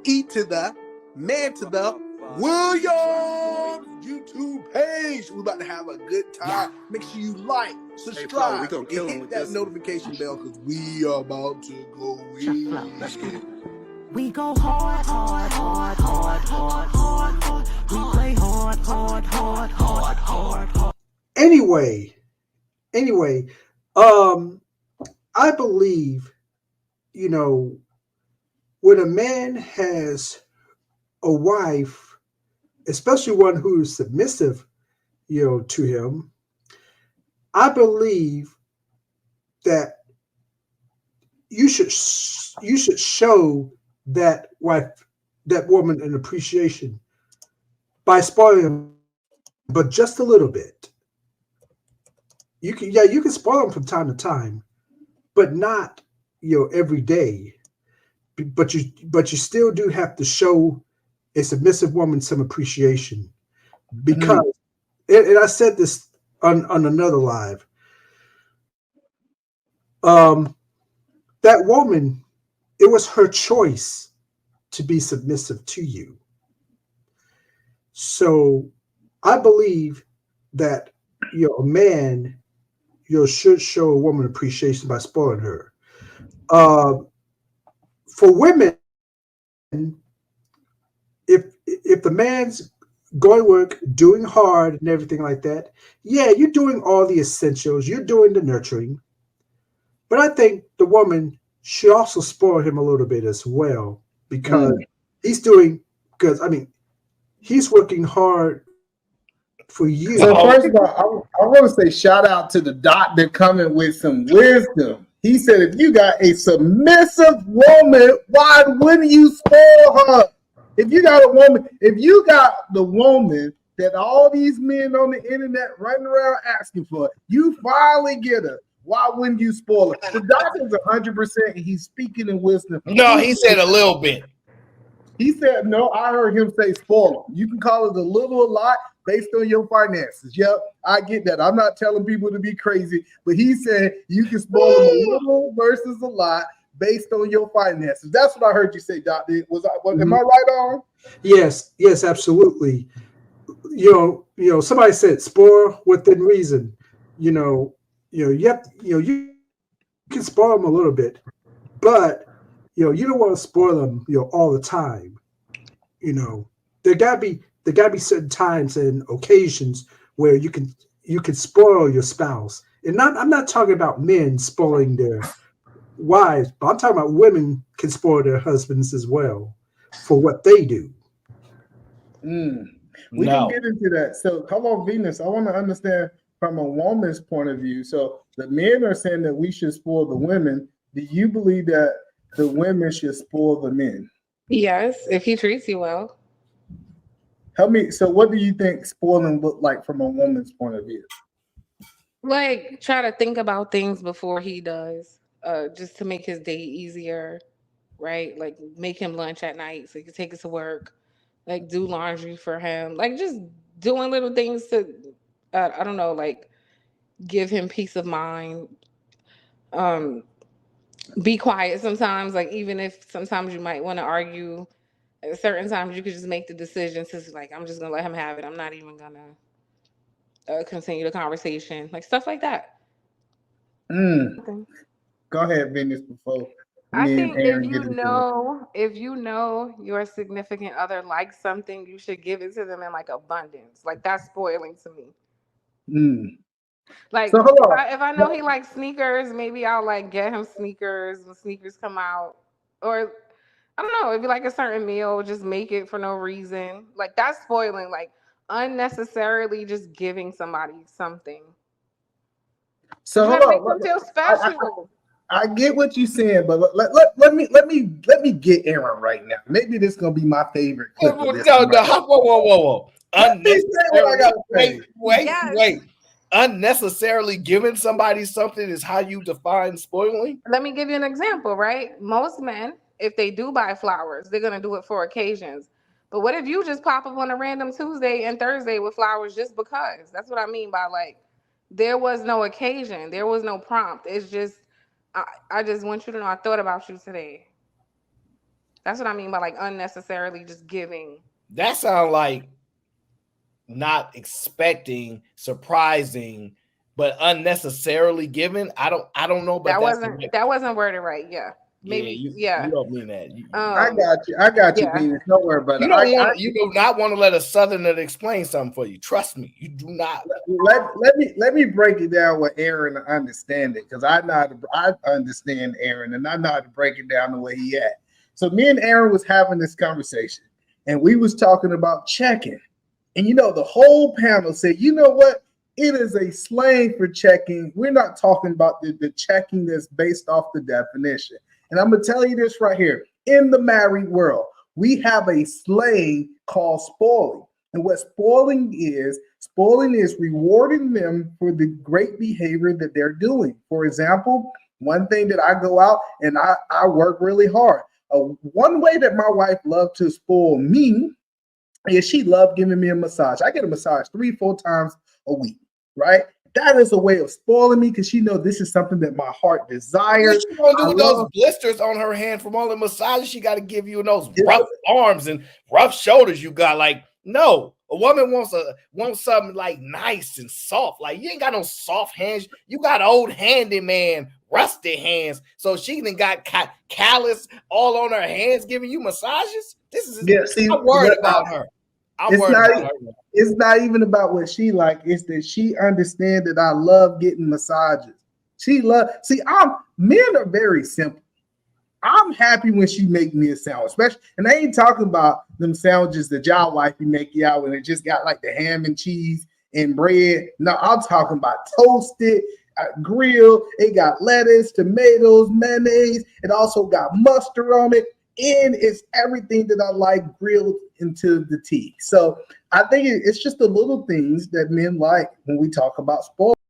E to the Man to the Williams YouTube page. We're about to have a good time. Yeah. Make sure you like, subscribe, and hit that notification bell because we are about to go in. Let's get it. We go hard, hard, hard, hard, hard, hard, hard. We play hard, hard, hard, hard, hard, hard. Anyway, I believe, when a man has a wife, especially one who's submissive, to him, I believe that you should show that wife, that woman, an appreciation by spoiling them, but just a little bit. You can spoil them from time to time, but not every day. But you still do have to show a submissive woman some appreciation, because and I said this on another live. That woman, it was her choice to be submissive to you. So I believe that a man should show a woman appreciation by spoiling her. For women, if the man's going to work, doing hard and everything like that, yeah, you're doing all the essentials, you're doing the nurturing. But I think the woman should also spoil him a little bit as well, because he's working hard for you. So first of all, I want to say shout out to the doctor coming with some wisdom. He said, if you got a submissive woman, why wouldn't you spoil her? If you got the woman that all these men on the internet running around asking for, you finally get her. Why wouldn't you spoil her? The doctor's 100%. He's speaking in wisdom. No, he said a little bit. He said, no, I heard him say spoil them. You can call it a little or a lot based on your finances. Yep, I get that. I'm not telling people to be crazy, but he said you can spoil them a little versus a lot based on your finances. That's what I heard you say, Doctor. Am I right on? Yes, absolutely. Somebody said spoil within reason. You can spoil them a little bit, but you don't want to spoil them, all the time. There gotta be certain times and occasions where you can spoil your spouse. And I'm not talking about men spoiling their wives, but I'm talking about women can spoil their husbands as well for what they do. We can get into that. So come on, Venus. I want to understand from a woman's point of view. So the men are saying that we should spoil the women. Do you believe that the women should spoil the men? Yes, if he treats you well. Help me. So what do you think spoiling look like from a woman's point of view? Like, try to think about things before he does, just to make his day easier, right? Like, make him lunch at night so he can take it to work. Like, do laundry for him. Like, just doing little things to, I don't know, like, give him peace of mind. Be quiet sometimes. Like, even if sometimes you might want to argue, at certain times you could just make the decision to, like, I'm just going to let him have it. I'm not even going to continue the conversation. Like, stuff like that. Go ahead, Venus, before I think if you know your significant other likes something, you should give it to them in like abundance. Like, that's spoiling to me. Like, so if I know he likes sneakers, maybe I'll like get him sneakers when sneakers come out. Or I don't know, if you like a certain meal, just make it for no reason. Like, that's spoiling, like unnecessarily just giving somebody something. So hold on, make them feel special. I get what you're saying, but let me get Aaron right now. Maybe this is gonna be my favorite clip. Whoa. Wait. Unnecessarily giving somebody something is how you define spoiling? Let me give you an example, right? Most men, if they do buy flowers, they're gonna do it for occasions. But what if you just pop up on a random Tuesday and Thursday with flowers just because? That's what I mean by, like, there was no occasion, there was no prompt. It's just I just want you to know I thought about you today. That's what I mean by like unnecessarily just giving. That sounds like not expecting, surprising, but unnecessarily giving. I don't know, but that wasn't worded right. Yeah. Maybe you don't mean that. I got you, Venus. Don't worry about it. You do not want to let a Southerner explain something for you. Trust me, you do not. Let me break it down with Aaron to understand it, because I understand Aaron, and I know how to break it down the way he had. So me and Aaron was having this conversation, and we was talking about checking, and the whole panel said, you know what? It is a slang for checking. We're not talking about the checking that's based off the definition. And I'm going to tell you this right here. In the married world, we have a slang called spoiling. And what spoiling is rewarding them for the great behavior that they're doing. For example, one thing that I go out and I work really hard. One way that my wife loved to spoil me is she loved giving me a massage. I get a massage 3-4 times a week, right? That is a way of spoiling me, because she knows this is something that my heart desires. What you gonna do with those blisters on her hand from all the massages she got to give you, and those rough arms and rough shoulders you got? Like, no, a woman wants something like nice and soft. Like, you ain't got no soft hands. You got old handyman, rusty hands. So she then got callus all on her hands giving you massages. I'm worried about her. It's not even about what she like. It's that she understands that I love getting massages. Men are very simple. I'm happy when she make me a sandwich, especially, and I ain't talking about them sandwiches that y'all wifey make you out when it just got like the ham and cheese and bread. No, I'm talking about toasted, grilled. It got lettuce, tomatoes, mayonnaise. It also got mustard on it. And it's everything that I like grilled into the tea. So I think it's just the little things that men like when we talk about sport.